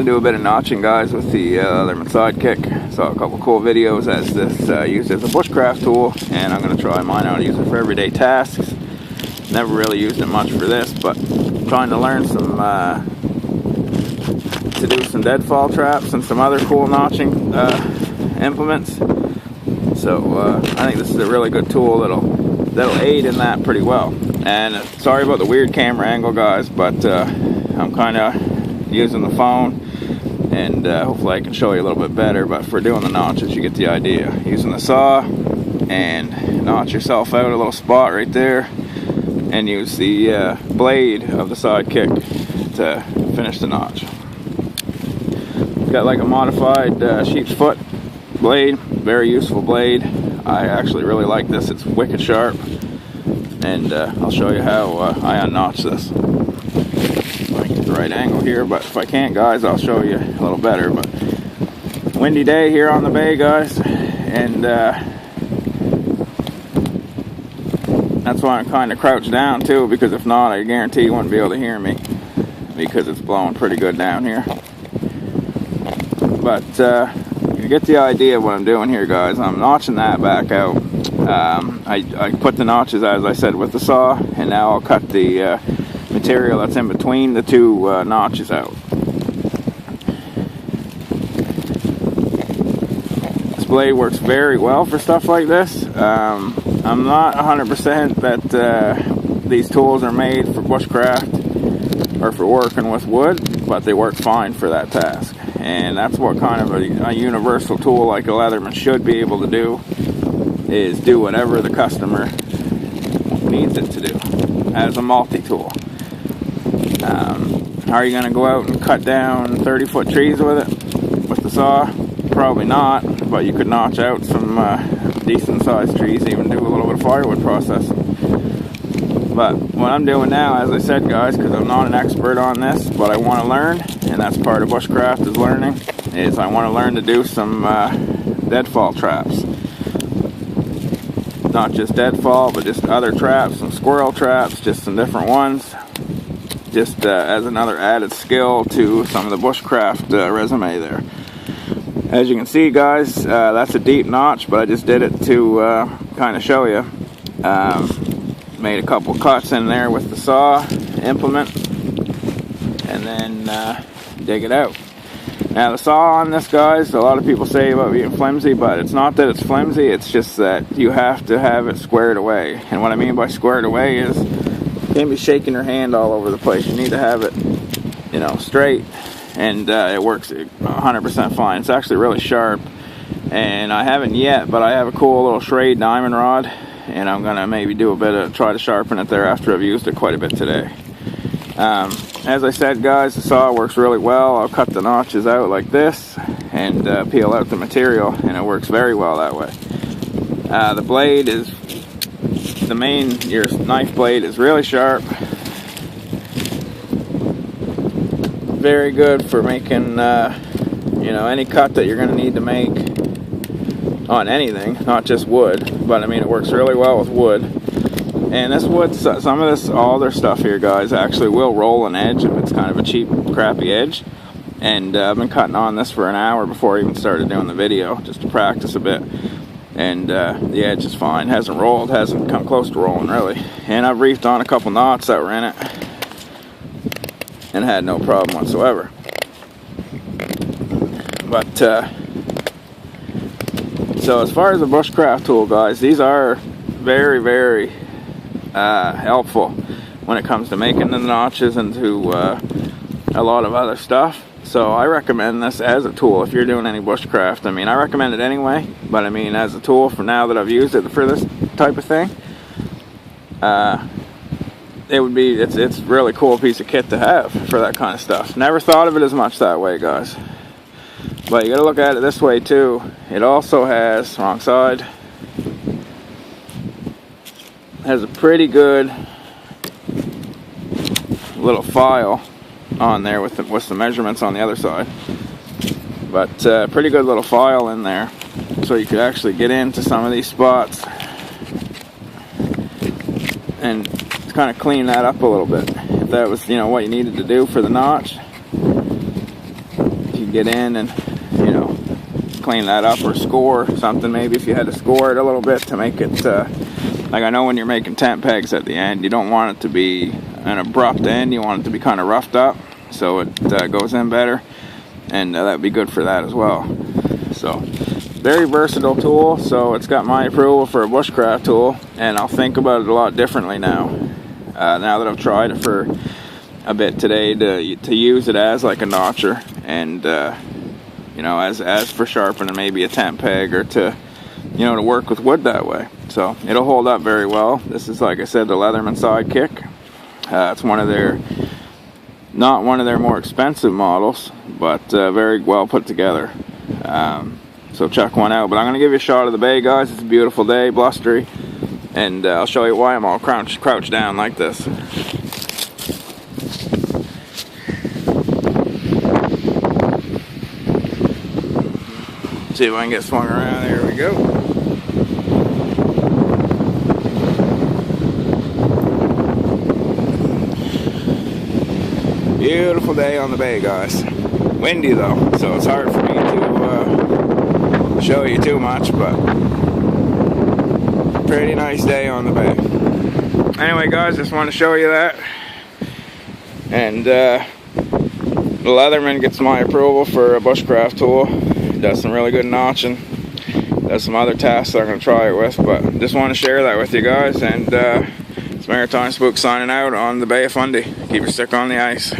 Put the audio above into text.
do a bit of notching, guys, with the Leatherman Sidekick. Saw a couple cool videos as this used as a bushcraft tool, and I'm going to try mine out, use it for everyday tasks. Never really used it much for this, but trying to learn some to do some deadfall traps and some other cool notching implements. So I think this is a really good tool that'll aid in that pretty well. And sorry about the weird camera angle, guys, but I'm kind of using the phone, and hopefully I can show you a little bit better. But for doing the notches, you get the idea. Using the saw and notch yourself out a little spot right there, and use the blade of the Sidekick to finish the notch. It's got like a modified sheep's foot blade, very useful blade. I actually really like this. It's wicked sharp, and I'll show you how I unnotch this. I get the right angle here, but if I can't, guys, I'll show you a little better. But windy day here on the bay, guys, and that's why I'm kind of crouched down too, because if not, I guarantee you wouldn't be able to hear me, because it's blowing pretty good down here. But you get the idea of what I'm doing here, guys. I'm notching that back out. I put the notches, as I said, with the saw, and now I'll cut the material that's in between the two notches out. This blade works very well for stuff like this. I'm not 100% that these tools are made for bushcraft or for working with wood, but they work fine for that task. And that's what kind of a universal tool like a Leatherman should be able to do, is do whatever the customer needs it to do as a multi-tool. Are you going to go out and cut down 30-foot trees with it, with the saw? Probably not, but you could notch out some decent sized trees, even do a little bit of firewood processing. But what I'm doing now, as I said, guys, because I'm not an expert on this, but I want to learn, and that's part of bushcraft, is learning, is I want to learn to do some deadfall traps. Not just deadfall, but just other traps, some squirrel traps, just some different ones, just as another added skill to some of the bushcraft resume there. As you can see, guys, that's a deep notch, but I just did it to kind of show you. Made a couple cuts in there with the saw implement, and then dig it out. Now the saw on this, guys, a lot of people say about being flimsy, but it's not that it's flimsy, it's just that you have to have it squared away. And what I mean by squared away is you can't be shaking your hand all over the place. You need to have it, you know, straight, and it works 100% fine. It's actually really sharp, and I haven't yet, but I have a cool little Schrade diamond rod, and I'm gonna maybe do a bit of try to sharpen it there after I've used it quite a bit today. As I said, guys, the saw works really well. I'll cut the notches out like this and peel out the material, and it works very well that way. The blade is your knife blade is really sharp, very good for making you know, any cut that you're going to need to make on anything, not just wood, but I mean it works really well with wood. And this wood, some of this, all their stuff here, guys, actually will roll an edge if it's kind of a cheap, crappy edge. And I've been cutting on this for an hour before I even started doing the video, just to practice a bit. And the edge is fine, hasn't rolled, hasn't come close to rolling really. And I've reefed on a couple knots that were in it, and had no problem whatsoever. But so as far as the bushcraft tool, guys, these are very, very helpful when it comes to making the notches and to a lot of other stuff. So I recommend this as a tool if you're doing any bushcraft. I mean, I recommend it anyway, but I mean as a tool for now that I've used it for this type of thing, it's really cool piece of kit to have for that kind of stuff. Never thought of it as much that way, guys. But you gotta look at it this way too. It also has, wrong side, has a pretty good little file on there with the measurements on the other side. But pretty good little file in there, so you could actually get into some of these spots and kind of clean that up a little bit. If that was, you know, what you needed to do for the notch. could get in and, you know, clean that up or score something. Maybe if you had to score it a little bit to make it, like I know when you're making tent pegs at the end, you don't want it to be an abrupt end. You want it to be kind of roughed up so it goes in better, and that'd be good for that as well. So very versatile tool. So it's got my approval for a bushcraft tool, and I'll think about it a lot differently now. Now that I've tried it for a bit today, to use it as like a notcher, and you know, as for sharpening maybe a tent peg, or to, you know, to work with wood that way. So it'll hold up very well. This is, like I said, the Leatherman Sidekick. It's one of their, not one of their more expensive models, but very well put together. So check one out. But I'm going to give you a shot of the bay, guys. It's a beautiful day, blustery, and I'll show you why I'm all crouched down like this. See if I can get swung around. There we go. Beautiful day on the bay, guys. Windy though, so it's hard for me to show you too much, but pretty nice day on the bay. Anyway, guys, just want to show you that. And the Leatherman gets my approval for a bushcraft tool. Does some really good notching. Does some other tasks I'm going to try it with, but just want to share that with you guys. And it's Maritime Spook signing out on the Bay of Fundy. Keep your stick on the ice.